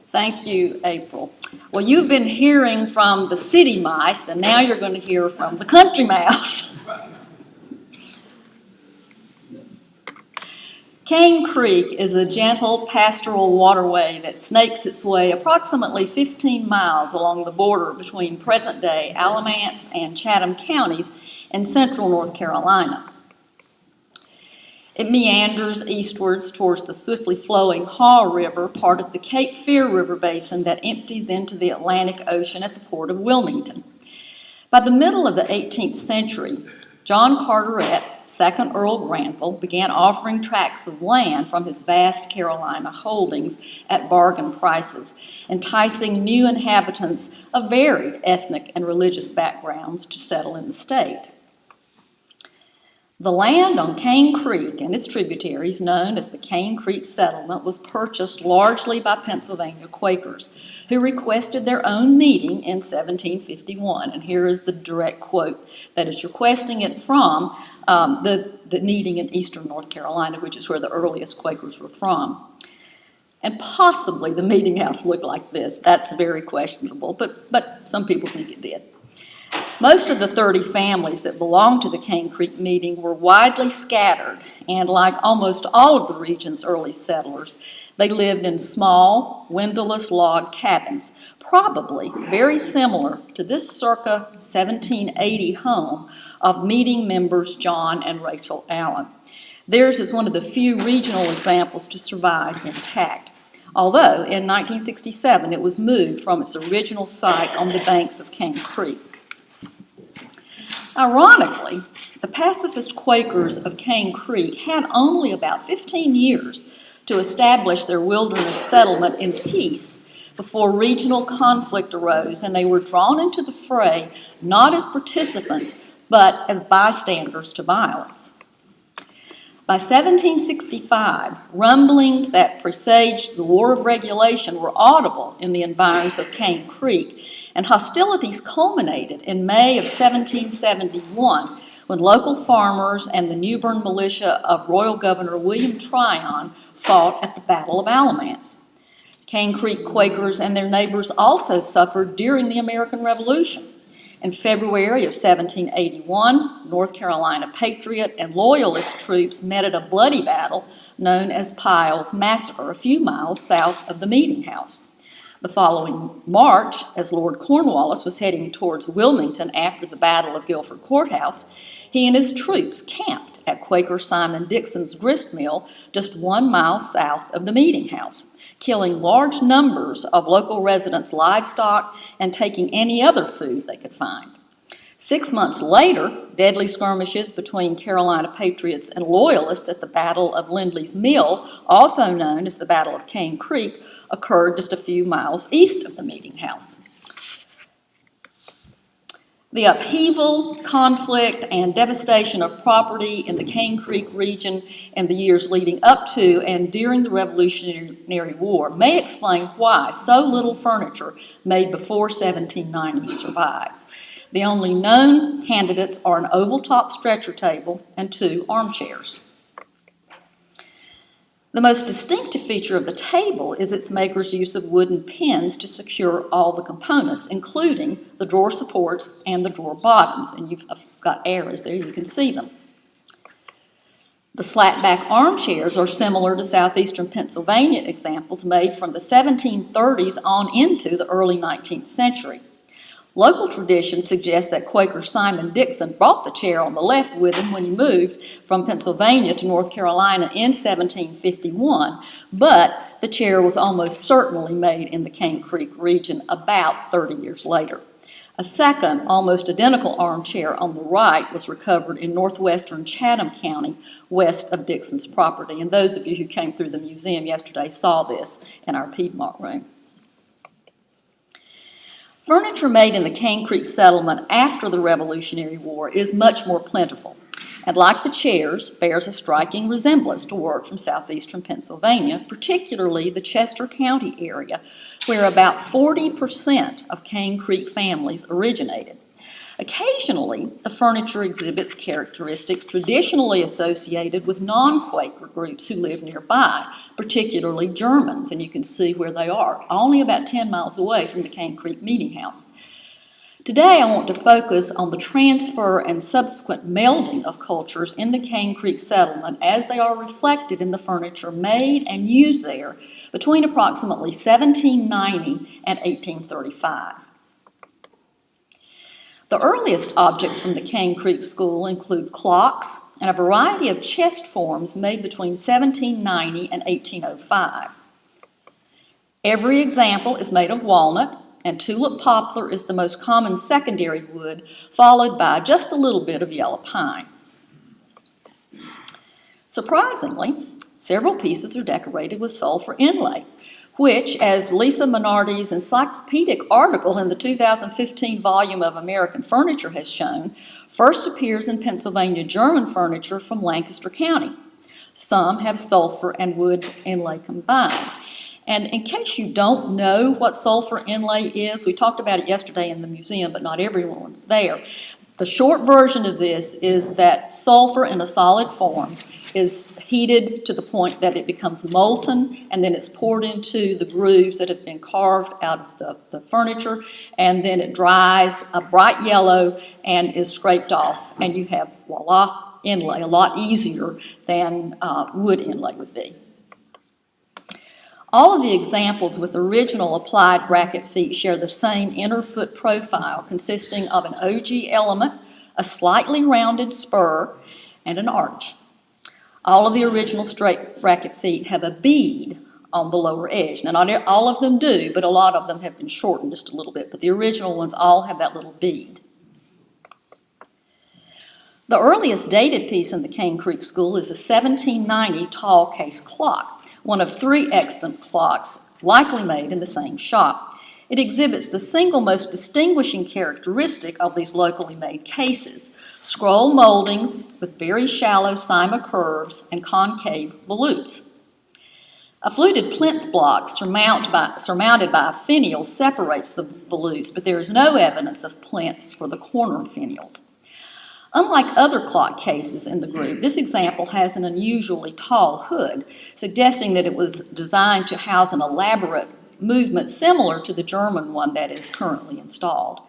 Thank you, April. Well, you've been hearing from the city mice, and now you're going to hear from the country mouse. Cane Creek is a gentle pastoral waterway that snakes its way approximately 15 miles along the border between present-day Alamance and Chatham counties in central North Carolina. It meanders eastwards towards the swiftly flowing Haw River, part of the Cape Fear River basin that empties into the Atlantic Ocean at the port of Wilmington. By the middle of the 18th century, John Carteret, 2nd Earl Granville, began offering tracts of land from his vast Carolina holdings at bargain prices, enticing new inhabitants of varied ethnic and religious backgrounds to settle in the state. The land on Cane Creek and its tributaries, known as the Cane Creek Settlement, was purchased largely by Pennsylvania Quakers, who requested their own meeting in 1751. And here is the direct quote that is requesting it from the meeting in eastern North Carolina, which is where the earliest Quakers were from. And possibly the meeting house looked like this. That's very questionable, but some people think it did. Most of the 30 families that belonged to the Cane Creek meeting were widely scattered, and like almost all of the region's early settlers, they lived in small, windowless log cabins, probably very similar to this circa 1780 home of meeting members John and Rachel Allen. Theirs is one of the few regional examples to survive intact, although in 1967 it was moved from its original site on the banks of Cane Creek. Ironically, the pacifist Quakers of Cane Creek had only about 15 years to establish their wilderness settlement in peace before regional conflict arose, and they were drawn into the fray not as participants, but as bystanders to violence. By 1765, rumblings that presaged the War of Regulation were audible in the environs of Cane Creek, and hostilities culminated in May of 1771 when local farmers and the New Bern militia of Royal Governor William Tryon fought at the Battle of Alamance. Cane Creek Quakers and their neighbors also suffered during the American Revolution. In February of 1781, North Carolina Patriot and Loyalist troops met at a bloody battle known as Pyle's Massacre, a few miles south of the meeting house. The following March, as Lord Cornwallis was heading towards Wilmington after the Battle of Guilford Courthouse, he and his troops camped at Quaker Simon Dixon's grist mill just 1 mile south of the meeting house, killing large numbers of local residents' livestock and taking any other food they could find. 6 months later, deadly skirmishes between Carolina Patriots and Loyalists at the Battle of Lindley's Mill, also known as the Battle of Cane Creek, occurred just a few miles east of the meeting house. The upheaval, conflict, and devastation of property in the Cane Creek region in the years leading up to and during the Revolutionary War may explain why so little furniture made before 1790 survives. The only known candidates are an oval-top stretcher table and 2 armchairs. The most distinctive feature of the table is its maker's use of wooden pins to secure all the components, including the drawer supports and the drawer bottoms, and you've got arrows there, you can see them. The slat-back armchairs are similar to southeastern Pennsylvania examples made from the 1730s on into the early 19th century. Local tradition suggests that Quaker Simon Dixon brought the chair on the left with him when he moved from Pennsylvania to North Carolina in 1751, but the chair was almost certainly made in the Cane Creek region about 30 years later. A second, almost identical armchair on the right was recovered in northwestern Chatham County, west of Dixon's property, and those of you who came through the museum yesterday saw this in our Piedmont room. Furniture made in the Cane Creek settlement after the Revolutionary War is much more plentiful, and like the chairs, bears a striking resemblance to work from southeastern Pennsylvania, particularly the Chester County area, where about 40% of Cane Creek families originated. Occasionally, the furniture exhibits characteristics traditionally associated with non-Quaker groups who live nearby, particularly Germans, and you can see where they are, only about 10 miles away from the Cane Creek Meeting House. Today, I want to focus on the transfer and subsequent melding of cultures in the Cane Creek settlement as they are reflected in the furniture made and used there between approximately 1790 and 1835. The earliest objects from the Cane Creek School include clocks and a variety of chest forms made between 1790 and 1805. Every example is made of walnut, and tulip poplar is the most common secondary wood, followed by just a little bit of yellow pine. Surprisingly, several pieces are decorated with sulfur inlay, which, as Lisa Minardi's encyclopedic article in the 2015 volume of American Furniture has shown, first appears in Pennsylvania German furniture from Lancaster County. Some have sulfur and wood inlay combined. And in case you don't know what sulfur inlay is, we talked about it yesterday in the museum, but not everyone was there. The short version of this is that sulfur in a solid form is heated to the point that it becomes molten, and then it's poured into the grooves that have been carved out of the furniture, and then it dries a bright yellow and is scraped off, and you have, voila, inlay, a lot easier than wood inlay would be. All of the examples with original applied bracket feet share the same inner foot profile, consisting of an ogee element, a slightly rounded spur, and an arch. All of the original straight bracket feet have a bead on the lower edge. Now, not all of them do, but a lot of them have been shortened just a little bit, but the original ones all have that little bead. The earliest dated piece in the Cane Creek School is a 1790 tall case clock, one of 3 extant clocks likely made in the same shop. It exhibits the single most distinguishing characteristic of these locally made cases: scroll moldings with very shallow cyma curves and concave volutes. A fluted plinth block surmounted by a finial separates the volutes, but there is no evidence of plinths for the corner finials. Unlike other clock cases in the group, this example has an unusually tall hood, suggesting that it was designed to house an elaborate movement similar to the German one that is currently installed.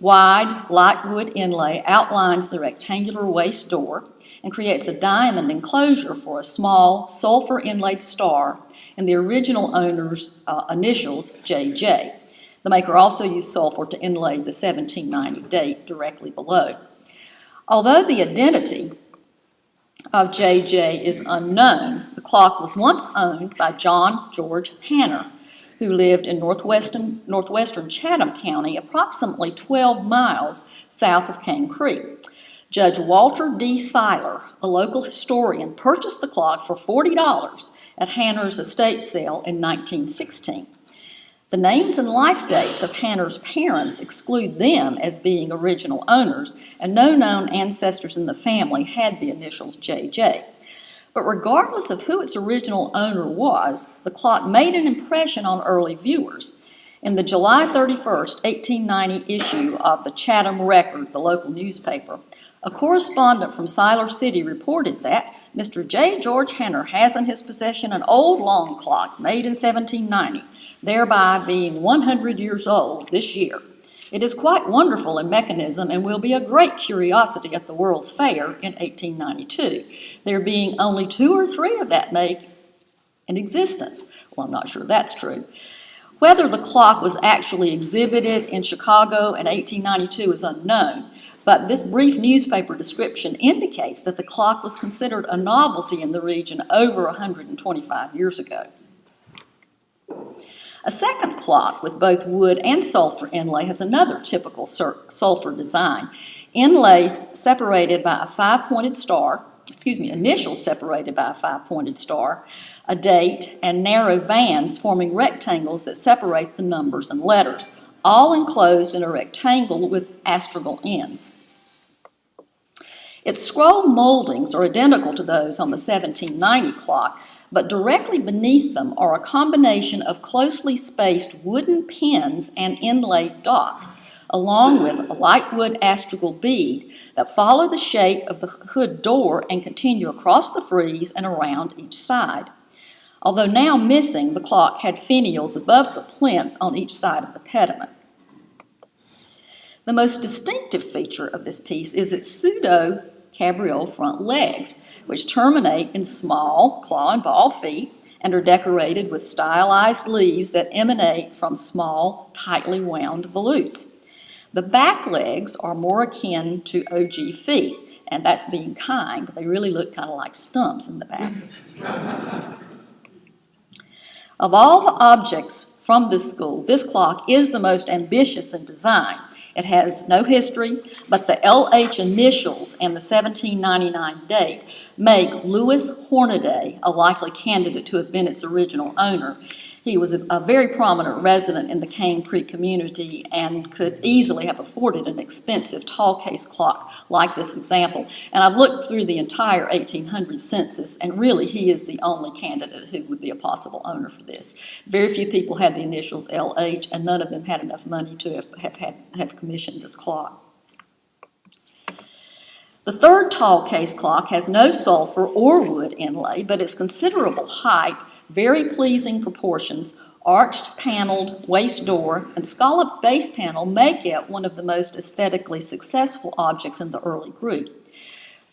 Wide, light wood inlay outlines the rectangular waist door and creates a diamond enclosure for a small sulfur inlaid star and the original owner's initials, JJ. The maker also used sulfur to inlay the 1790 date directly below. Although the identity of JJ is unknown, the clock was once owned by John George Hanner, who lived in northwestern Chatham County, approximately 12 miles south of Cane Creek. Judge Walter D. Seiler, a local historian, purchased the clock for $40 at Hanner's estate sale in 1916. The names and life dates of Hanner's parents exclude them as being original owners, and no known ancestors in the family had the initials JJ. But regardless of who its original owner was, the clock made an impression on early viewers. In the July 31st, 1890 issue of the Chatham Record, the local newspaper, a correspondent from Siler City reported that Mr. J. George Hanner has in his possession an old long clock made in 1790, thereby being 100 years old this year. It is quite wonderful in mechanism and will be a great curiosity at the World's Fair in 1892, there being only 2 or 3 of that make in existence. Well, I'm not sure that's true. Whether the clock was actually exhibited in Chicago in 1892 is unknown, but this brief newspaper description indicates that the clock was considered a novelty in the region over 125 years ago. A second clock with both wood and sulfur inlay has another typical sulfur design. Inlays separated by a 5-pointed star, initials separated by a 5-pointed star, a date, and narrow bands forming rectangles that separate the numbers and letters, all enclosed in a rectangle with astragal ends. Its scroll moldings are identical to those on the 1790 clock, but directly beneath them are a combination of closely spaced wooden pins and inlaid dots, along with a light wood astragal bead that follow the shape of the hood door and continue across the frieze and around each side. Although now missing, the clock had finials above the plinth on each side of the pediment. The most distinctive feature of this piece is its pseudo-cabriole front legs, which terminate in small claw and ball feet and are decorated with stylized leaves that emanate from small, tightly wound volutes. The back legs are more akin to OG feet, and that's being kind. They really look kind of like stumps in the back. Of all the objects from this school, this clock is the most ambitious in design. It has no history, but the LH initials and the 1799 date make Louis Hornaday a likely candidate to have been its original owner. He was a very prominent resident in the Cane Creek community and could easily have afforded an expensive tall case clock like this example. And I've looked through the entire 1800 census, and really he is the only candidate who would be a possible owner for this. Very few people had the initials LH, and none of them had enough money to have commissioned this clock. The third tall case clock has no sulfur or wood inlay, but its considerable height, very pleasing proportions, arched paneled waist door, and scalloped base panel make it one of the most aesthetically successful objects in the early group.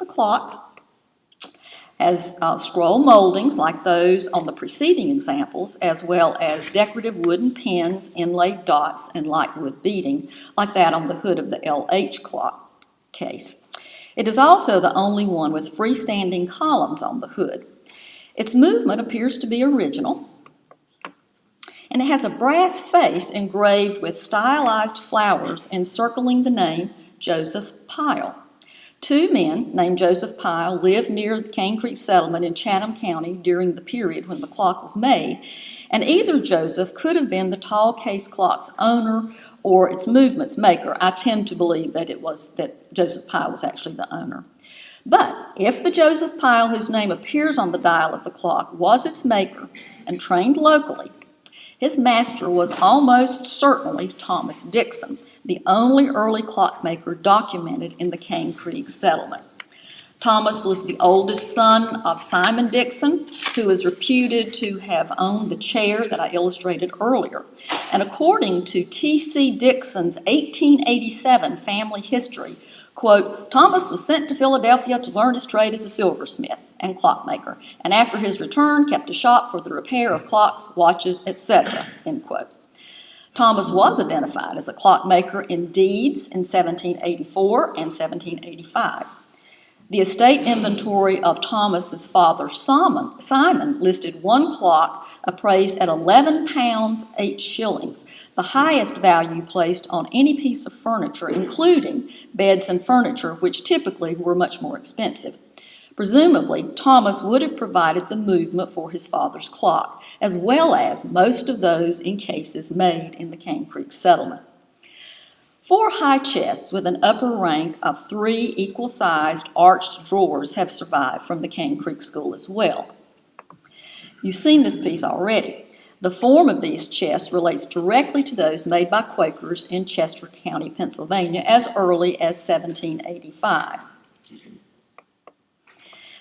The clock has scroll moldings like those on the preceding examples, as well as decorative wooden pins, inlaid dots, and light wood beading, like that on the hood of the LH clock case. It is also the only one with freestanding columns on the hood. Its movement appears to be original, and it has a brass face engraved with stylized flowers encircling the name Joseph Pyle. Two men named Joseph Pyle lived near the Cane Creek settlement in Chatham County during the period when the clock was made, and either Joseph could have been the tall case clock's owner or its movement's maker. I tend to believe that Joseph Pyle was actually the owner. But if the Joseph Pyle whose name appears on the dial of the clock was its maker and trained locally, his master was almost certainly Thomas Dixon, the only early clockmaker documented in the Cane Creek settlement. Thomas was the oldest son of Simon Dixon, who is reputed to have owned the chair that I illustrated earlier. And according to T.C. Dixon's 1887 family history, quote, Thomas was sent to Philadelphia to learn his trade as a silversmith and clockmaker, and after his return kept a shop for the repair of clocks, watches, etc., end quote. Thomas was identified as a clockmaker in deeds in 1784 and 1785. The estate inventory of Thomas's father, Simon, listed one clock appraised at 11 pounds 8 shillings, the highest value placed on any piece of furniture, including beds and furniture, which typically were much more expensive. Presumably, Thomas would have provided the movement for his father's clock, as well as most of those in cases made in the Cane Creek settlement. 4 high chests with an upper rank of 3 equal-sized arched drawers have survived from the Cane Creek School as well. You've seen this piece already. The form of these chests relates directly to those made by Quakers in Chester County, Pennsylvania, as early as 1785.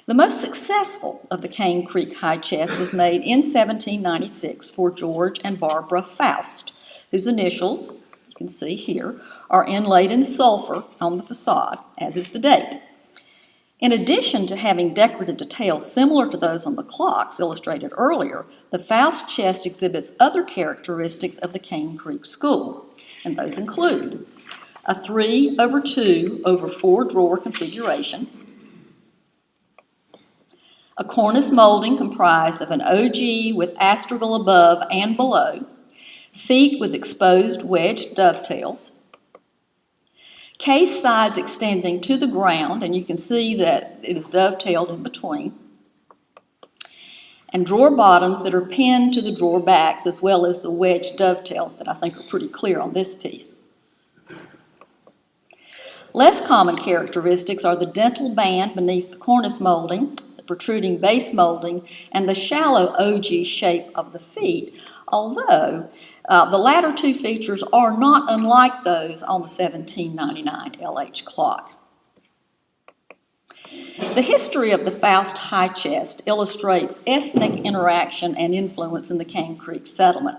The most successful of the Cane Creek high chest was made in 1796 for George and Barbara Faust, whose initials, you can see here, are inlaid in sulfur on the facade, as is the date. In addition to having decorative details similar to those on the clocks illustrated earlier, the Faust chest exhibits other characteristics of the Cane Creek School, and those include a 3/2/4 drawer configuration, a cornice molding comprised of an OG with astragal above and below, feet with exposed wedge dovetails, case sides extending to the ground, and you can see that it is dovetailed in between, and drawer bottoms that are pinned to the drawer backs, as well as the wedge dovetails that I think are pretty clear on this piece. Less common characteristics are the dental band beneath the cornice molding, the protruding base molding, and the shallow OG shape of the feet, although The latter two features are not unlike those on the 1799 LH clock. The history of the Faust high chest illustrates ethnic interaction and influence in the Cane Creek settlement.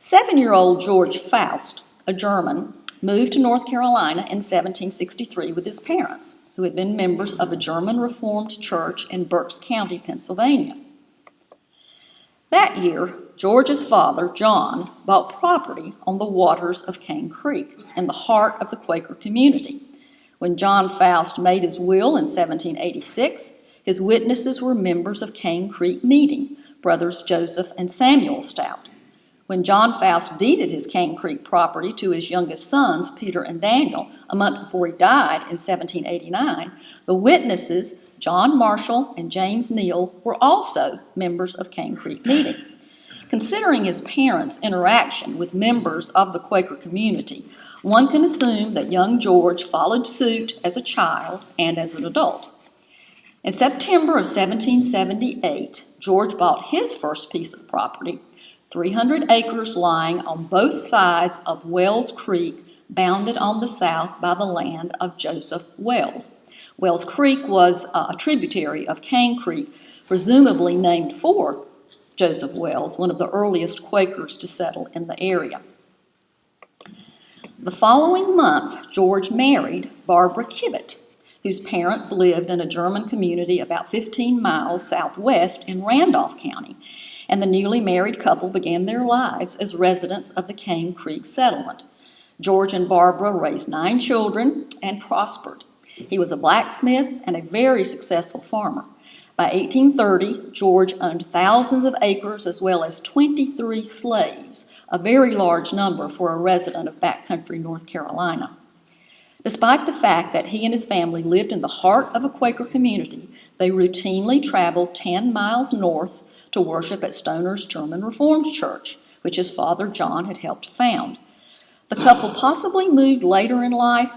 7-year-old George Faust, a German, moved to North Carolina in 1763 with his parents, who had been members of a German Reformed church in Berks County, Pennsylvania. That year, George's father, John, bought property on the waters of Cane Creek in the heart of the Quaker community. When John Faust made his will in 1786, his witnesses were members of Cane Creek meeting, brothers Joseph and Samuel Stout. When John Faust deeded his Cane Creek property to his youngest sons, Peter and Daniel, a month before he died in 1789, the witnesses, John Marshall and James Neal, were also members of Cane Creek meeting. Considering his parents' interaction with members of the Quaker community, one can assume that young George followed suit as a child and as an adult. In September of 1778, George bought his first piece of property, 300 acres lying on both sides of Wells Creek, bounded on the south by the land of Joseph Wells. Wells Creek was a tributary of Cane Creek, presumably named for Joseph Wells, one of the earliest Quakers to settle in the area. The following month, George married Barbara Kivett, whose parents lived in a German community about 15 miles southwest in Randolph County, and the newly married couple began their lives as residents of the Cane Creek settlement. George and Barbara raised 9 children and prospered. He was a blacksmith and a very successful farmer. By 1830, George owned thousands of acres as well as 23 slaves, a very large number for a resident of backcountry North Carolina. Despite the fact that he and his family lived in the heart of a Quaker community, they routinely traveled 10 miles north to worship at Stoner's German Reformed Church, which his father John had helped found. The couple possibly moved later in life.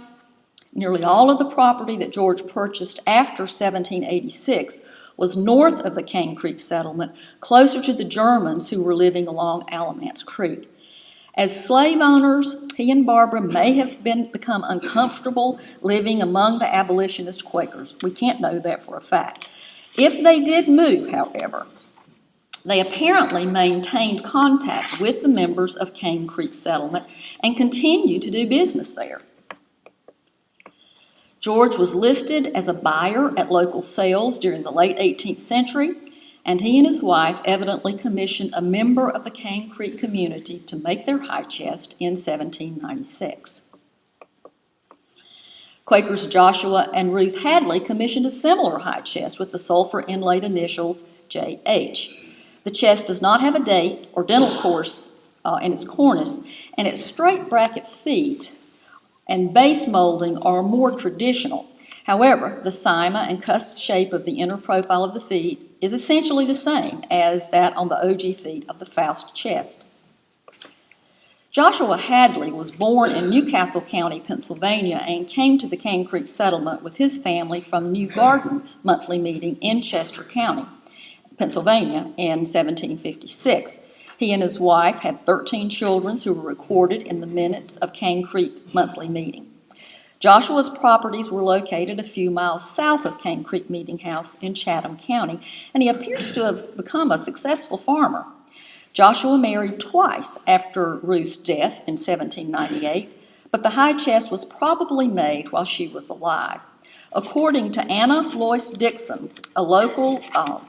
Nearly all of the property that George purchased after 1786 was north of the Cane Creek settlement, closer to the Germans who were living along Alamance Creek. As slave owners, he and Barbara may have become uncomfortable living among the abolitionist Quakers. We can't know that for a fact. If they did move, however, they apparently maintained contact with the members of Cane Creek settlement and continued to do business there. George was listed as a buyer at local sales during the late 18th century, and he and his wife evidently commissioned a member of the Cane Creek community to make their high chest in 1796. Quakers Joshua and Ruth Hadley commissioned a similar high chest with the sulfur inlaid initials J.H. The chest does not have a date or dental course in its cornice, and its straight bracket feet and base molding are more traditional. However, the cyma and cusp shape of the inner profile of the feet is essentially the same as that on the OG feet of the Faust chest. Joshua Hadley was born in Newcastle County, Pennsylvania, and came to the Cane Creek settlement with his family from New Garden monthly meeting in Chester County, Pennsylvania, in 1756. He and his wife had 13 children who were recorded in the minutes of Cane Creek monthly meeting. Joshua's properties were located a few miles south of Cane Creek Meeting House in Chatham County, and he appears to have become a successful farmer. Joshua married twice after Ruth's death in 1798, but the high chest was probably made while she was alive. According to Anna Loyce Dixon, a local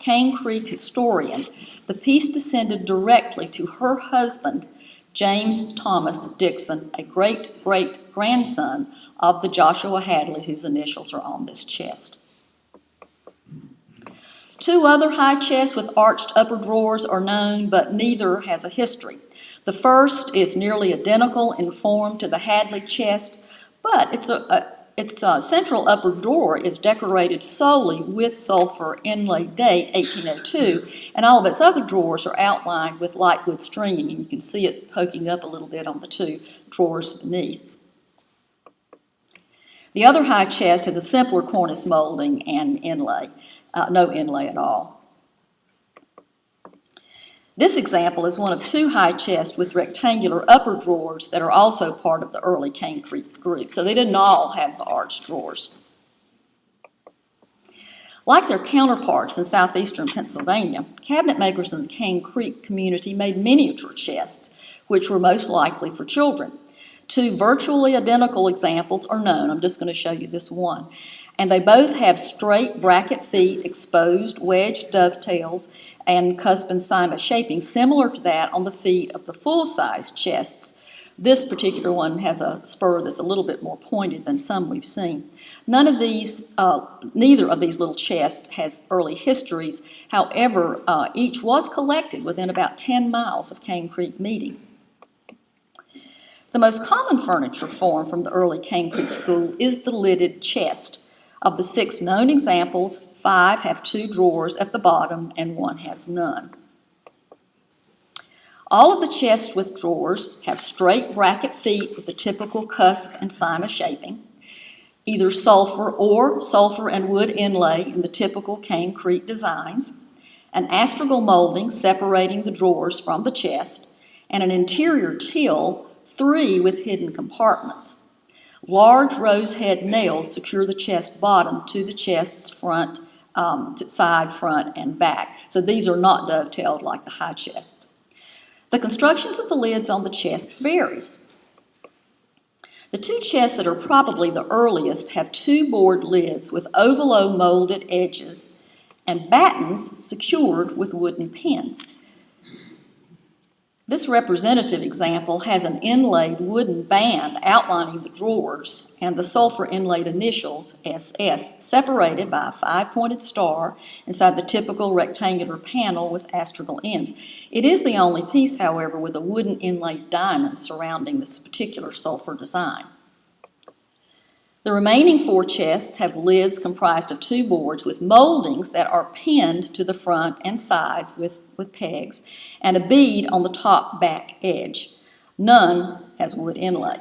Cane Creek historian, the piece descended directly to her husband, James Thomas Dixon, a great-great-grandson of the Joshua Hadley whose initials are on this chest. 2 other high chests with arched upper drawers are known, but neither has a history. The first is nearly identical in form to the Hadley chest, but its central upper drawer is decorated solely with sulfur inlay date 1802, and all of its other drawers are outlined with lightwood stringing, and you can see it poking up a little bit on the 2 drawers beneath. The other high chest has a simpler cornice molding and inlay, no inlay at all. This example is one of two high chests with rectangular upper drawers that are also part of the early Cane Creek group, so they didn't all have the arched drawers. Like their counterparts in southeastern Pennsylvania, cabinet makers in the Cane Creek community made miniature chests, which were most likely for children. Two virtually identical examples are known. I'm just going to show you this one. And they both have straight bracket feet, exposed wedge dovetails, and cusp and cyma shaping similar to that on the feet of the full-size chests. This particular one has a spur that's a little bit more pointed than some we've seen. Neither of these little chests has early histories. However, each was collected within about 10 miles of Cane Creek meeting. The most common furniture form from the early Cane Creek school is the lidded chest. Of the 6 known examples, 5 have 2 drawers at the bottom and 1 has none. All of the chests with drawers have straight bracket feet with the typical cusp and cyma shaping, either sulfur or sulfur and wood inlay in the typical Cane Creek designs, an astragal molding separating the drawers from the chest, and an interior till, 3 with hidden compartments. Large rose head nails secure the chest bottom to the chest's front, side, front, and back. So these are not dovetailed like the high chests. The constructions of the lids on the chests varies. The 2 chests that are probably the earliest have 2 board lids with ovalo molded edges and battens secured with wooden pins. This representative example has an inlaid wooden band outlining the drawers and the sulfur inlaid initials SS separated by a 5-pointed star inside the typical rectangular panel with astragal ends. It is the only piece, however, with a wooden inlaid diamond surrounding this particular sulfur design. The remaining 4 chests have lids comprised of 2 boards with moldings that are pinned to the front and sides with pegs and a bead on the top back edge. None has wood inlay.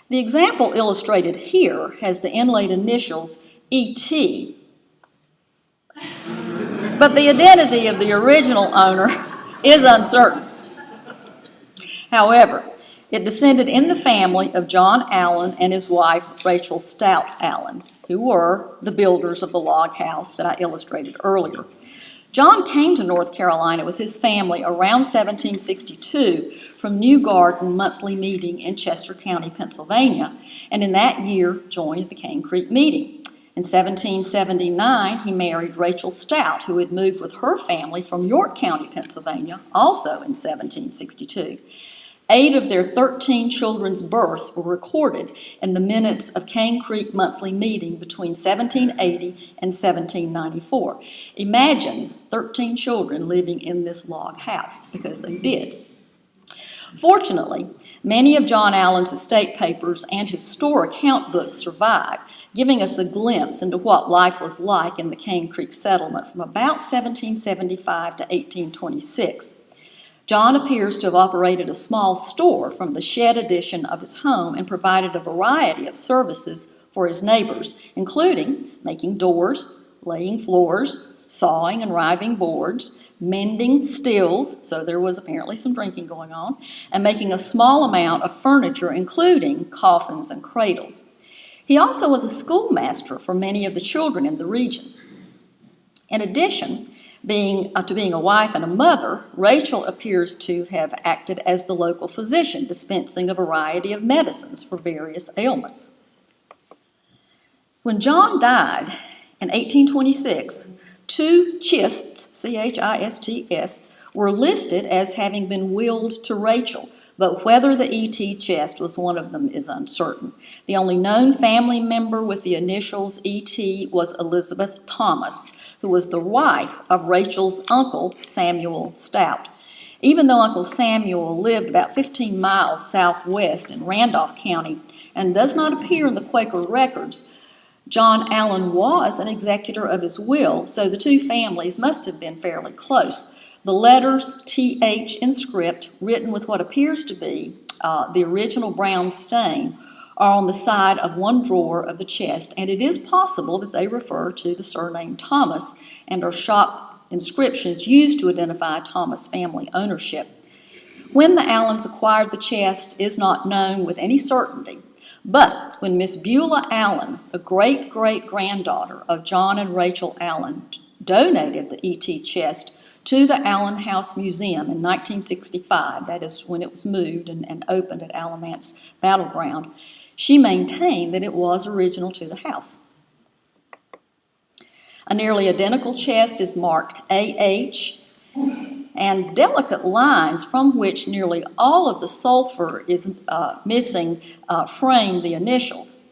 The example illustrated here has the inlaid initials ET, but the identity of the original owner is uncertain. However, it descended in the family of John Allen and his wife, Rachel Stout Allen, who were the builders of the log house that I illustrated earlier. John came to North Carolina with his family around 1762 from New Garden Monthly Meeting in Chester County, Pennsylvania, and in that year joined the Cane Creek meeting. In 1779, he married Rachel Stout, who had moved with her family from York County, Pennsylvania, also in 1762. 8 of their 13 children's births were recorded in the minutes of Cane Creek Monthly Meeting between 1780 and 1794. Imagine 13 children living in this log house, because they did. Fortunately, many of John Allen's estate papers and his store account books survive, giving us a glimpse into what life was like in the Cane Creek settlement from about 1775 to 1826. John appears to have operated a small store from the shed addition of his home and provided a variety of services for his neighbors, including making doors, laying floors, sawing and riving boards, mending stills, so there was apparently some drinking going on, and making a small amount of furniture, including coffins and cradles. He also was a schoolmaster for many of the children in the region. In addition, being a wife and a mother, Rachel appears to have acted as the local physician, dispensing a variety of medicines for various ailments. When John died in 1826, 2 chists, C-H-I-S-T-S, were listed as having been willed to Rachel, but whether the ET chest was one of them is uncertain. The only known family member with the initials ET was Elizabeth Thomas, who was the wife of Rachel's uncle, Samuel Stout. Even though Uncle Samuel lived about 15 miles southwest in Randolph County and does not appear in the Quaker records, John Allen was an executor of his will, so the 2 families must have been fairly close. The letters TH in script, written with what appears to be the original brown stain, are on the side of one drawer of the chest, and it is possible that they refer to the surname Thomas and are shop inscriptions used to identify Thomas family ownership. When the Allens acquired the chest is not known with any certainty, but when Miss Beulah Allen, the great-great-granddaughter of John and Rachel Allen, donated the E.T. chest to the Allen House Museum in 1965, that is when it was moved and opened at Alamance Battleground, she maintained that it was original to the house. A nearly identical chest is marked AH, and delicate lines from which nearly all of the sulfur is missing frame the initials.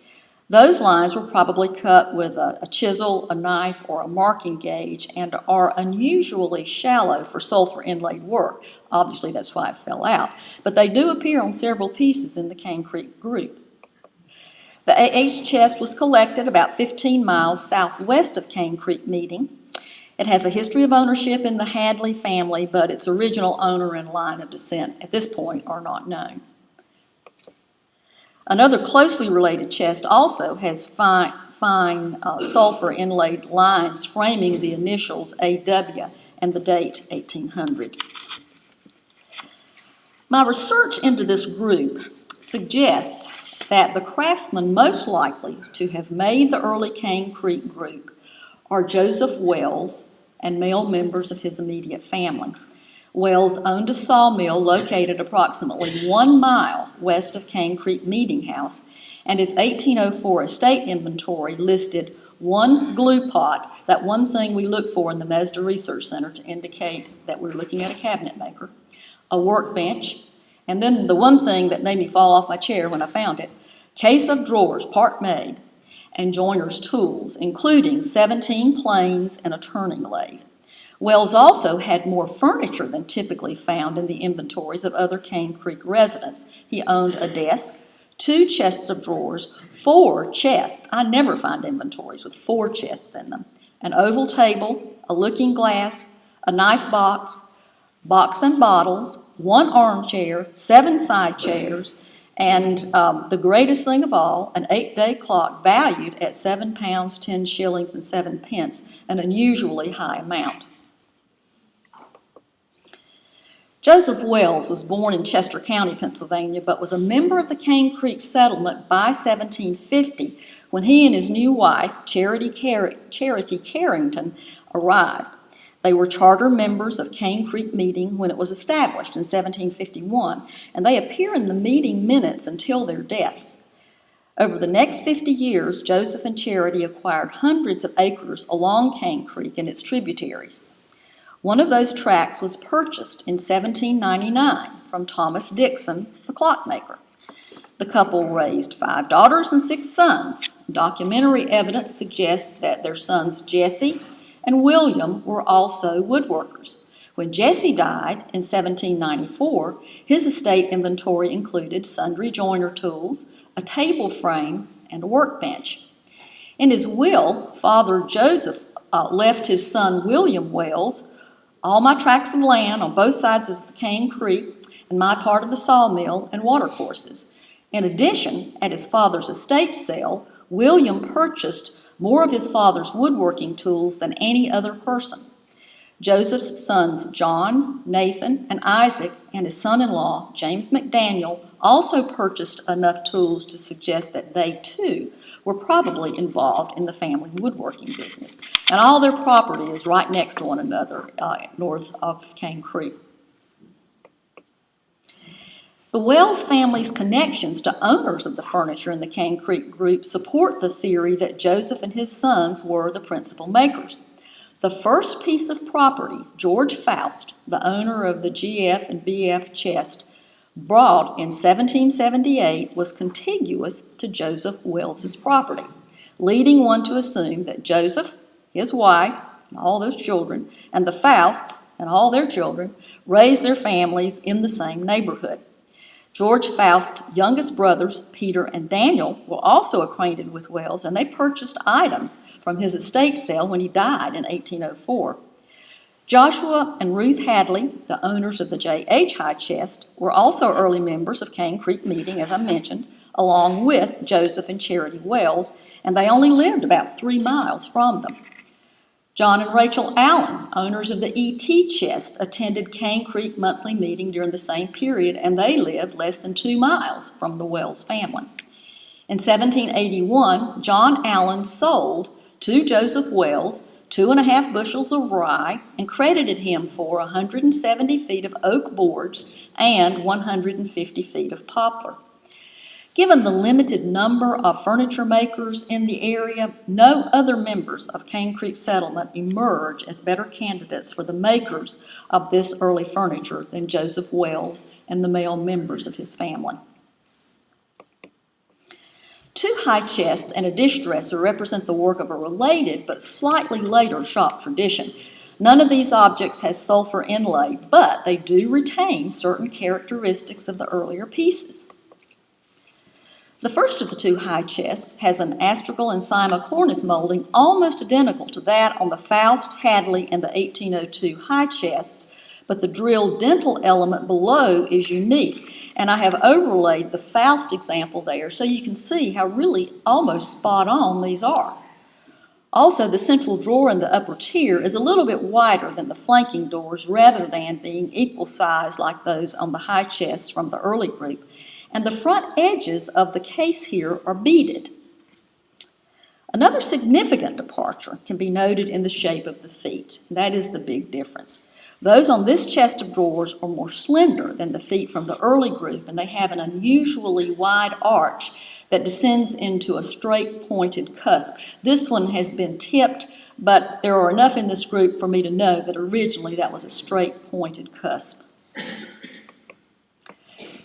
Those lines were probably cut with a chisel, a knife, or a marking gauge and are unusually shallow for sulfur inlaid work. Obviously, that's why it fell out. But they do appear on several pieces in the Cane Creek group. The AH chest was collected about 15 miles southwest of Cane Creek Meeting. It has a history of ownership in the Hadley family, but its original owner and line of descent at this point are not known. Another closely related chest also has fine sulfur inlaid lines framing the initials AW and the date 1800. My research into this group suggests that the craftsmen most likely to have made the early Cane Creek group are Joseph Wells and male members of his immediate family. Wells owned a sawmill located approximately 1 mile west of Cane Creek Meeting House, and his 1804 estate inventory listed one glue pot, that one thing we look for in the MESDA Research Center to indicate that we're looking at a cabinet maker, a workbench, and then the one thing that made me fall off my chair when I found it, case of drawers, part made, and joiner's tools, including 17 planes and a turning lathe. Wells also had more furniture than typically found in the inventories of other Cane Creek residents. He owned a desk, 2 chests of drawers, 4 chests. I never find inventories with 4 chests in them. An oval table, a looking glass, a knife box, box and bottles, 1 armchair, 7 side chairs, and the greatest thing of all, an 8-day clock valued at £7, 10 shillings, and 7 pence, an unusually high amount. Joseph Wells was born in Chester County, Pennsylvania, but was a member of the Cane Creek settlement by 1750 when he and his new wife, Charity Carrington, arrived. They were charter members of Cane Creek Meeting when it was established in 1751, and they appear in the meeting minutes until their deaths. Over the next 50 years, Joseph and Charity acquired hundreds of acres along Cane Creek and its tributaries. One of those tracts was purchased in 1799 from Thomas Dixon, the clockmaker. The couple raised 5 daughters and 6 sons. Documentary evidence suggests that their sons Jesse and William were also woodworkers. When Jesse died in 1794, his estate inventory included sundry joiner tools, a table frame, and a workbench. In his will, Father Joseph left his son William Wells all my tracts of land on both sides of the Cane Creek and my part of the sawmill and watercourses. In addition, at his father's estate sale, William purchased more of his father's woodworking tools than any other person. Joseph's sons John, Nathan, and Isaac, and his son-in-law, James McDaniel, also purchased enough tools to suggest that they, too, were probably involved in the family woodworking business. And all their property is right next to one another north of Cane Creek. The Wells family's connections to owners of the furniture in the Cane Creek group support the theory that Joseph and his sons were the principal makers. The first piece of property, George Faust, the owner of the GF and BF chest, bought in 1778 was contiguous to Joseph Wells's property, leading one to assume that Joseph, his wife, and all those children, and the Fausts and all their children raised their families in the same neighborhood. George Faust's youngest brothers, Peter and Daniel, were also acquainted with Wells, and they purchased items from his estate sale when he died in 1804. Joshua and Ruth Hadley, the owners of the J.H. High Chest, were also early members of Cane Creek Meeting, as I mentioned, along with Joseph and Charity Wells, and they only lived about 3 miles from them. John and Rachel Allen, owners of the E.T. chest, attended Cane Creek monthly meeting during the same period, and they lived less than 2 miles from the Wells family. In 1781, John Allen sold to Joseph Wells 2½ bushels of rye and credited him for 170 feet of oak boards and 150 feet of poplar. Given the limited number of furniture makers in the area, no other members of Cane Creek settlement emerge as better candidates for the makers of this early furniture than Joseph Wells and the male members of his family. 2 high chests and a dish dresser represent the work of a related but slightly later shop tradition. None of these objects has sulfur inlay, but they do retain certain characteristics of the earlier pieces. The first of the 2 high chests has an astragal and cyma cornice molding almost identical to that on the Faust, Hadley, and the 1802 high chests, but the drilled dental element below is unique, and I have overlaid the Faust example there so you can see how really almost spot on these are. Also, the central drawer in the upper tier is a little bit wider than the flanking doors rather than being equal size like those on the high chests from the early group. And the front edges of the case here are beaded. Another significant departure can be noted in the shape of the feet. That is the big difference. Those on this chest of drawers are more slender than the feet from the early group, and they have an unusually wide arch that descends into a straight pointed cusp. This one has been tipped, but there are enough in this group for me to know that originally that was a straight pointed cusp.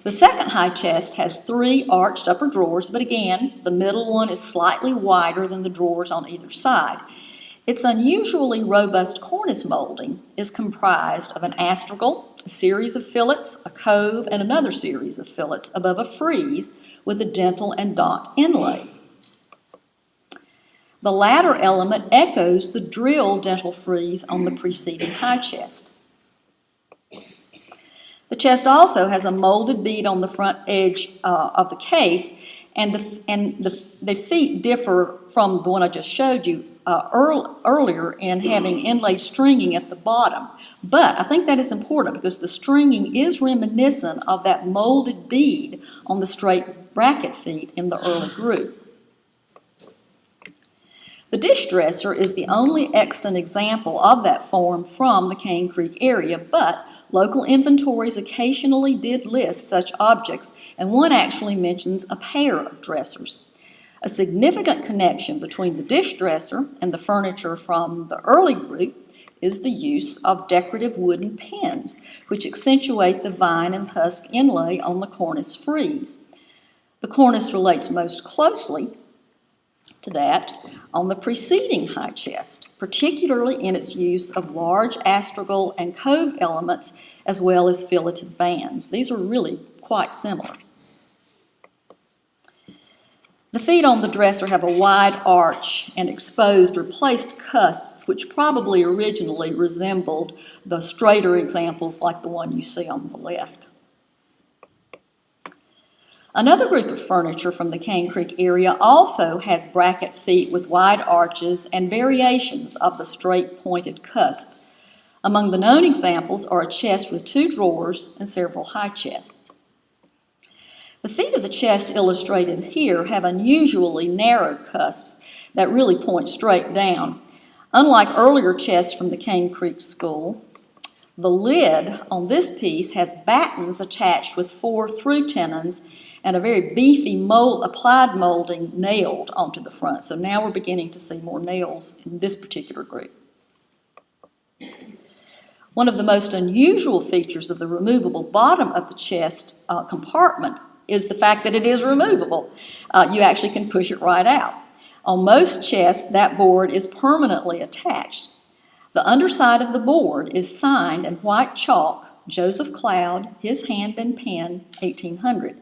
The second high chest has 3 arched upper drawers, but again, the middle one is slightly wider than the drawers on either side. Its unusually robust cornice molding is comprised of an astragal, a series of fillets, a cove, and another series of fillets above a frieze with a dental and dot inlay. The latter element echoes the drilled dental frieze on the preceding high chest. The chest also has a molded bead on the front edge of the case, and the feet differ from the one I just showed you earlier in having inlaid stringing at the bottom. But I think that is important because the stringing is reminiscent of that molded bead on the straight bracket feet in the early group. The dish dresser is the only extant example of that form from the Cane Creek area, but local inventories occasionally did list such objects, and one actually mentions a pair of dressers. A significant connection between the dish dresser and the furniture from the early group is the use of decorative wooden pins, which accentuate the vine and husk inlay on the cornice frieze. The cornice relates most closely to that on the preceding high chest, particularly in its use of large astragal and cove elements as well as filleted bands. These are really quite similar. The feet on the dresser have a wide arch and exposed or placed cusps, which probably originally resembled the straighter examples like the one you see on the left. Another group of furniture from the Cane Creek area also has bracket feet with wide arches and variations of the straight pointed cusp. Among the known examples are a chest with 2 drawers and several high chests. The feet of the chest illustrated here have unusually narrow cusps that really point straight down. Unlike earlier chests from the Cane Creek school, the lid on this piece has battens attached with 4 through tenons and a very beefy applied molding nailed onto the front. So now we're beginning to see more nails in this particular group. One of the most unusual features of the removable bottom of the chest compartment is the fact that it is removable. You actually can push it right out. On most chests, that board is permanently attached. The underside of the board is signed in white chalk, Joseph Cloud, his hand and pen, 1800.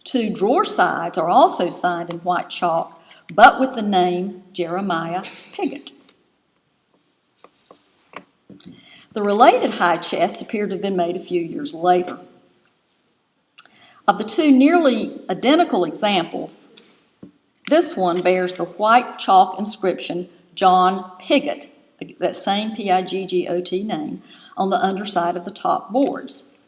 2 drawer sides are also signed in white chalk, but with the name Jeremiah Pigott. The related high chests appear to have been made a few years later. Of the 2 nearly identical examples, this one bears the white chalk inscription, John Pigott, that same P-I-G-G-O-T name, on the underside of the top boards.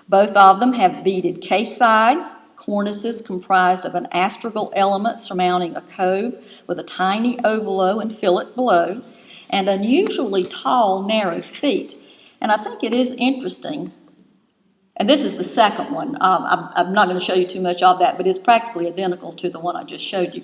Both of them have beaded case sides, cornices comprised of an astragal element surmounting a cove with a tiny ovalo and fillet below, and unusually tall, narrow feet. And I think it is interesting, and this is the second one. I'm not going to show you too much of that, but it's practically identical to the one I just showed you.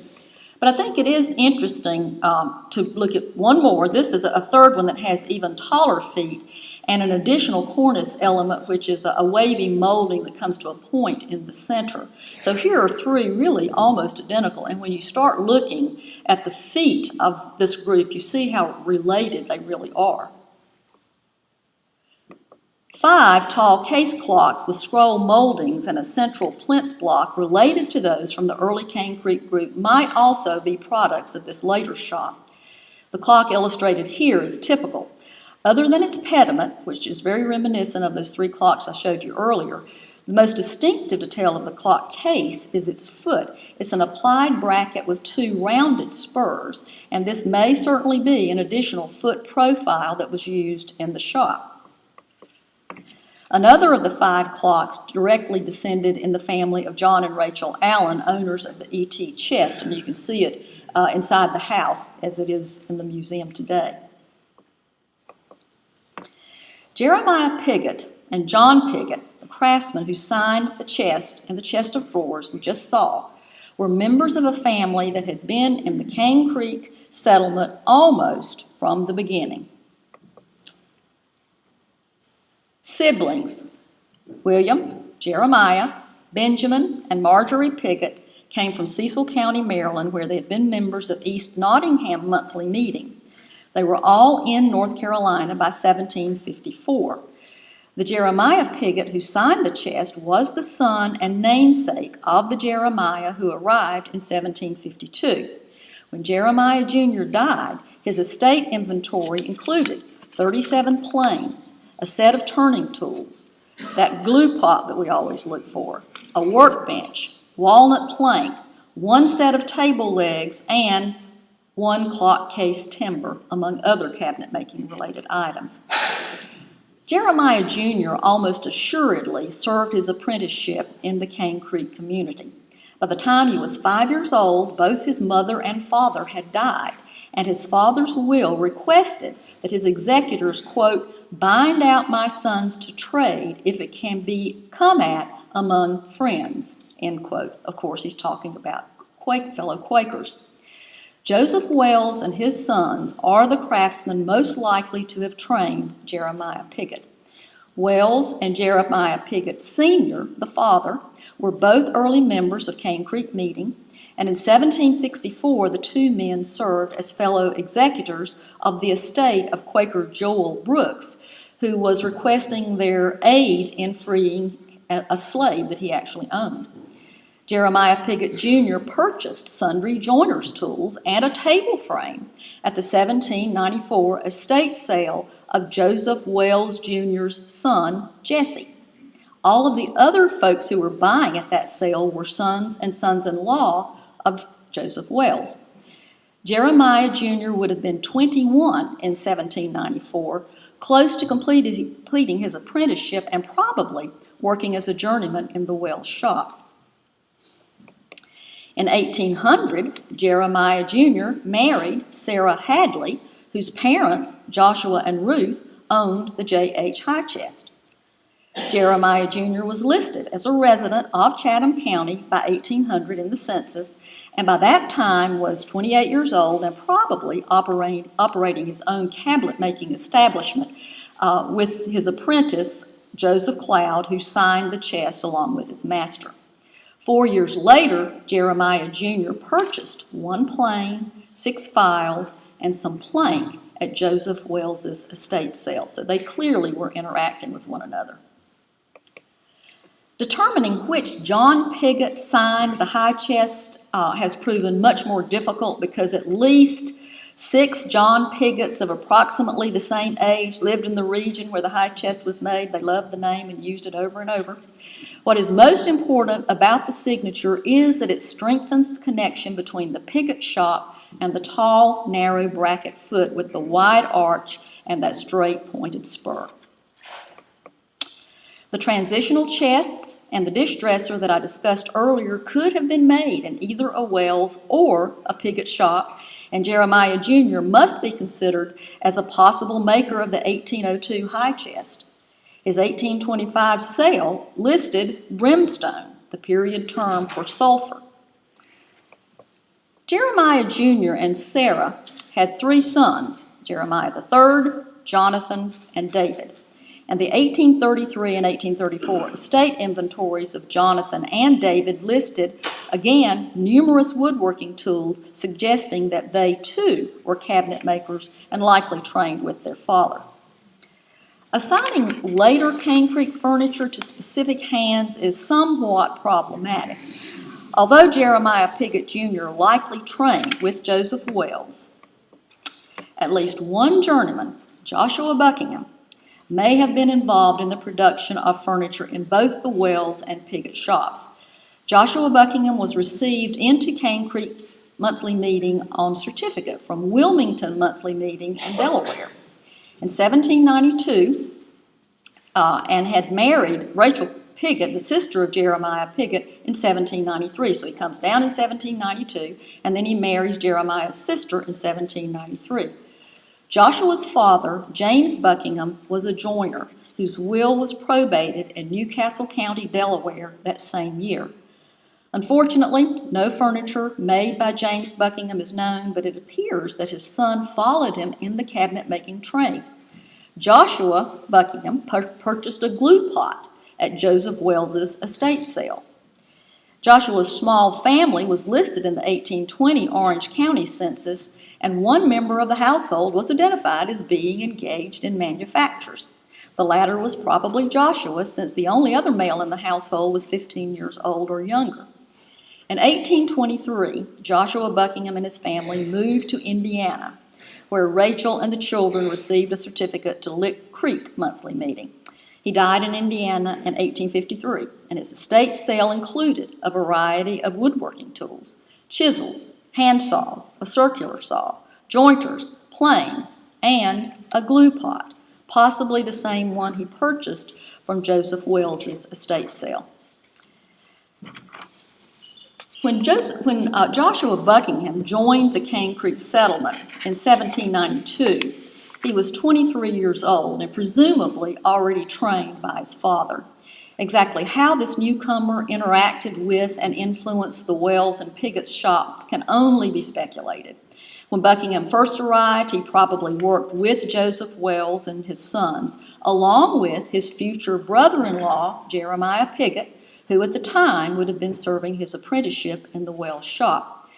But I think it is interesting to look at one more. This is a third one that has even taller feet and an additional cornice element, which is a wavy molding that comes to a point in the center. So here are three really almost identical, and when you start looking at the feet of this group, you see how related they really are. 5 tall case clocks with scroll moldings and a central plinth block related to those from the early Cane Creek group might also be products of this later shop. The clock illustrated here is typical. Other than its pediment, which is very reminiscent of those 3 clocks I showed you earlier, the most distinctive detail of the clock case is its foot. It's an applied bracket with 2 rounded spurs, and this may certainly be an additional foot profile that was used in the shop. Another of the 5 clocks directly descended in the family of John and Rachel Allen, owners of the E.T. chest, and you can see it inside the house as it is in the museum today. Jeremiah Pigott and John Pigott, the craftsmen who signed the chest and the chest of drawers we just saw, were members of a family that had been in the Cane Creek settlement almost from the beginning. Siblings: William, Jeremiah, Benjamin, and Marjorie Pigott came from Cecil County, Maryland, where they had been members of East Nottingham Monthly Meeting. They were all in North Carolina by 1754. The Jeremiah Pigott who signed the chest was the son and namesake of the Jeremiah who arrived in 1752. When Jeremiah Jr. died, his estate inventory included 37 planes, a set of turning tools, that glue pot that we always look for, a workbench, walnut plank, 1 set of table legs, and 1 clock case timber, among other cabinet making related items. Jeremiah Jr. almost assuredly served his apprenticeship in the Cane Creek community. By the time he was 5 years old, both his mother and father had died, and his father's will requested that his executors, quote, bind out my sons to trade if it can be come at among friends, end quote. Of course, he's talking about fellow Quakers. Joseph Wells and his sons are the craftsmen most likely to have trained Jeremiah Pigott. Wells and Jeremiah Pigott Sr., the father, were both early members of Cane Creek Meeting, and in 1764 the 2 men served as fellow executors of the estate of Quaker Joel Brooks, who was requesting their aid in freeing a slave that he actually owned. Jeremiah Pigott Jr. purchased sundry joiner's tools and a table frame at the 1794 estate sale of Joseph Wells Jr.'s son, Jesse. All of the other folks who were buying at that sale were sons and sons-in-law of Joseph Wells. Jeremiah Jr. would have been 21 in 1794, close to completing his apprenticeship and probably working as a journeyman in the Wells shop. In 1800, Jeremiah Jr. married Sarah Hadley, whose parents, Joshua and Ruth, owned the J.H. High Chest. Jeremiah Jr. was listed as a resident of Chatham County by 1800 in the census, and by that time was 28 years old and probably operating his own cabinet-making establishment with his apprentice, Joseph Cloud, who signed the chest along with his master. 4 years later, Jeremiah Jr. purchased 1 plane, 6 files, and some plank at Joseph Wells's estate sale. So they clearly were interacting with one another. Determining which John Pigott signed the high chest has proven much more difficult because at least 6 John Pigotts of approximately the same age lived in the region where the high chest was made. They loved the name and used it over and over. What is most important about the signature is that it strengthens the connection between the Pigott shop and the tall, narrow bracket foot with the wide arch and that straight pointed spur. The transitional chests and the dish dresser that I discussed earlier could have been made in either a Wells or a Piggott shop, and Jeremiah Jr. must be considered as a possible maker of the 1802 high chest. His 1825 sale listed brimstone, the period term for sulfur. Jeremiah Jr. and Sarah had 3 sons, Jeremiah III, Jonathan, and David. And the 1833 and 1834 estate inventories of Jonathan and David listed, again, numerous woodworking tools, suggesting that they too were cabinet makers and likely trained with their father. Assigning later Cane Creek furniture to specific hands is somewhat problematic. Although Jeremiah Piggott Jr. likely trained with Joseph Wells, at least one journeyman, Joshua Buckingham, may have been involved in the production of furniture in both the Wells and Piggott shops. Joshua Buckingham was received into Cane Creek Monthly Meeting on certificate from Wilmington Monthly Meeting in Delaware in 1792, and had married Rachel Piggott, the sister of Jeremiah Piggott, in 1793. So he comes down in 1792, and then he marries Jeremiah's sister in 1793. Joshua's father, James Buckingham, was a joiner whose will was probated in Newcastle County, Delaware, that same year. Unfortunately, no furniture made by James Buckingham is known, but it appears that his son followed him in the cabinet-making trade. Joshua Buckingham purchased a glue pot at Joseph Wells's estate sale. Joshua's small family was listed in the 1820 Orange County census, and one member of the household was identified as being engaged in manufactures. The latter was probably Joshua, since the only other male in the household was 15 years old or younger. In 1823, Joshua Buckingham and his family moved to Indiana, where Rachel and the children received a certificate to Lick Creek Monthly Meeting. He died in Indiana in 1853, and his estate sale included a variety of woodworking tools: chisels, hand saws, a circular saw, jointers, planes, and a glue pot, possibly the same one he purchased from Joseph Wells's estate sale. When Joshua Buckingham joined the Cane Creek settlement in 1792, he was 23 years old and presumably already trained by his father. Exactly how this newcomer interacted with and influenced the Wells and Piggott shops can only be speculated. When Buckingham first arrived, he probably worked with Joseph Wells and his sons, along with his future brother-in-law, Jeremiah Piggott, who at the time would have been serving his apprenticeship in the Wells shop.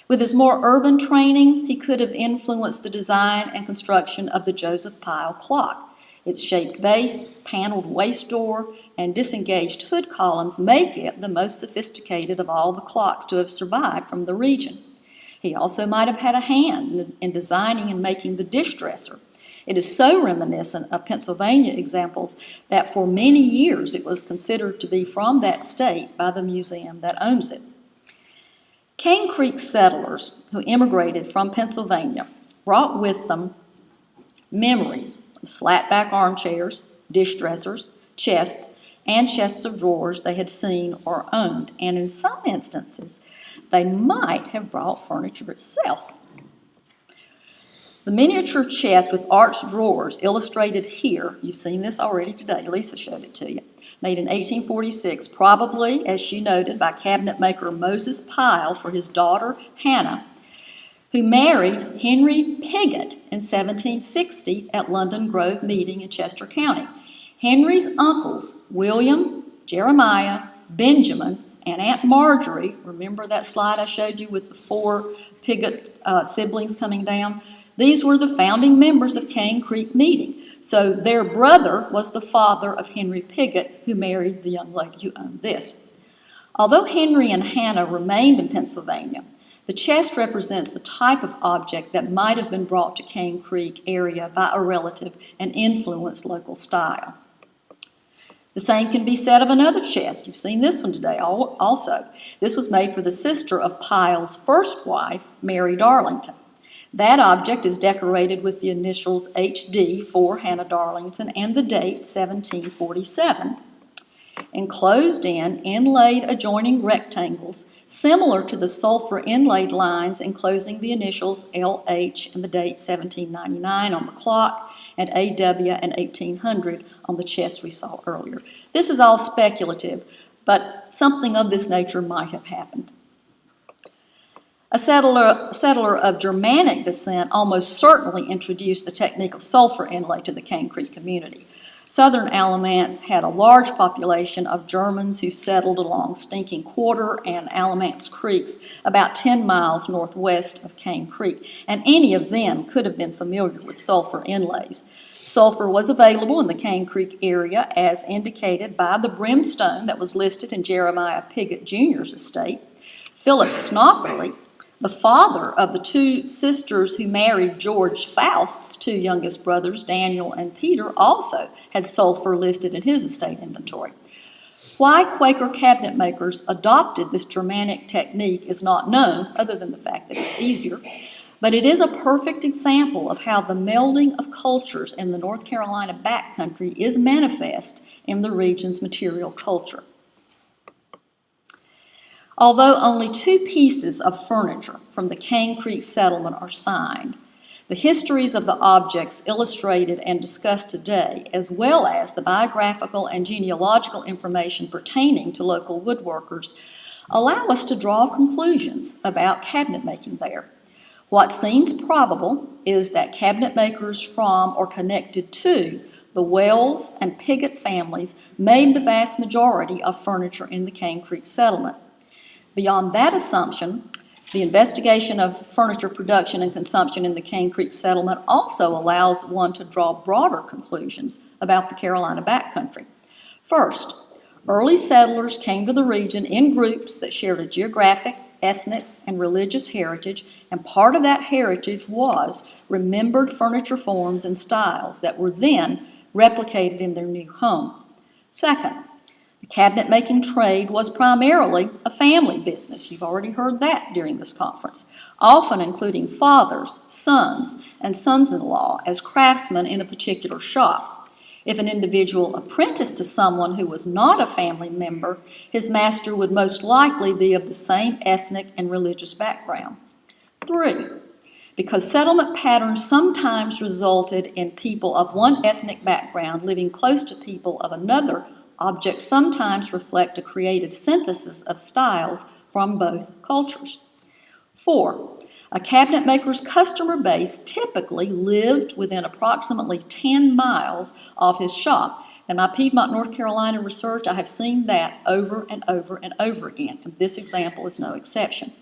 With his more urban training, he could have influenced the design and construction of the Joseph Pyle clock. Its shaped base, paneled waist door, and disengaged hood columns make it the most sophisticated of all the clocks to have survived from the region. He also might have had a hand in designing and making the dish dresser. It is so reminiscent of Pennsylvania examples that for many years it was considered to be from that state by the museum that owns it. Cane Creek settlers who immigrated from Pennsylvania brought with them memories of slat-back armchairs, dish dressers, chests, and chests of drawers they had seen or owned, and in some instances, they might have brought furniture itself. The miniature chest with arched drawers illustrated here, you've seen this already today, Lisa showed it to you, made in 1846, probably, as she noted, by cabinet maker Moses Pyle for his daughter Hannah, who married Henry Piggott in 1760 at London Grove Meeting in Chester County. Henry's uncles, William, Jeremiah, Benjamin, and Aunt Marjorie, remember that slide I showed you with the 4 Piggott siblings coming down? These were the founding members of Cane Creek Meeting. So their brother was the father of Henry Piggott, who married the young lady who owned this. Although Henry and Hannah remained in Pennsylvania, the chest represents the type of object that might have been brought to Cane Creek area by a relative and influenced local style. The same can be said of another chest. You've seen this one today also. This was made for the sister of Pyle's first wife, Mary Darlington. That object is decorated with the initials HD for Hannah Darlington and the date 1747. Enclosed in inlaid adjoining rectangles similar to the sulfur inlaid lines enclosing the initials LH and the date 1799 on the clock and AW and 1800 on the chest we saw earlier. This is all speculative, but something of this nature might have happened. A settler of Germanic descent almost certainly introduced the technique of sulfur inlay to the Cane Creek community. Southern Alamance had a large population of Germans who settled along Stinking Quarter and Alamance Creeks about 10 miles northwest of Cane Creek, and any of them could have been familiar with sulfur inlays. Sulfur was available in the Cane Creek area as indicated by the brimstone that was listed in Jeremiah Pigott Jr.'s estate. Philip Snofferley, the father of the two sisters who married George Faust's two youngest brothers, Daniel and Peter, also had sulfur listed in his estate inventory. Why Quaker cabinet makers adopted this Germanic technique is not known, other than the fact that it's easier, but it is a perfect example of how the melding of cultures in the North Carolina backcountry is manifest in the region's material culture. Although only 2 pieces of furniture from the Cane Creek settlement are signed, the histories of the objects illustrated and discussed today, as well as the biographical and genealogical information pertaining to local woodworkers, allow us to draw conclusions about cabinet making there. What seems probable is that cabinet makers from or connected to the Wells and Pigott families made the vast majority of furniture in the Cane Creek settlement. Beyond that assumption, the investigation of furniture production and consumption in the Cane Creek settlement also allows one to draw broader conclusions about the Carolina backcountry. First, early settlers came to the region in groups that shared a geographic, ethnic, and religious heritage, and part of that heritage was remembered furniture forms and styles that were then replicated in their new home. Second, the cabinet-making trade was primarily a family business. You've already heard that during this conference, often including fathers, sons, and sons-in-law as craftsmen in a particular shop. If an individual apprenticed to someone who was not a family member, his master would most likely be of the same ethnic and religious background. 3, because settlement patterns sometimes resulted in people of one ethnic background living close to people of another, objects sometimes reflect a creative synthesis of styles from both cultures. 4, a cabinet maker's customer base typically lived within approximately 10 miles of his shop. In my Piedmont, North Carolina research, I have seen that over and over and over again, and this example is no exception.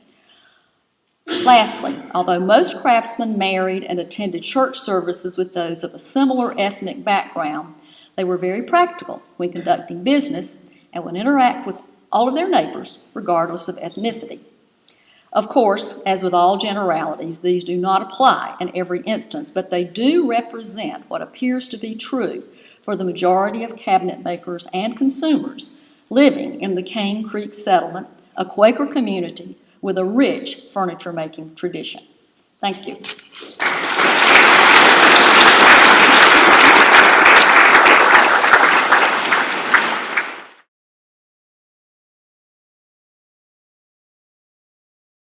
Lastly, although most craftsmen married and attended church services with those of a similar ethnic background, they were very practical when conducting business and would interact with all of their neighbors, regardless of ethnicity. Of course, as with all generalities, these do not apply in every instance, but they do represent what appears to be true for the majority of cabinet makers and consumers living in the Cane Creek settlement, a Quaker community with a rich furniture-making tradition. Thank you.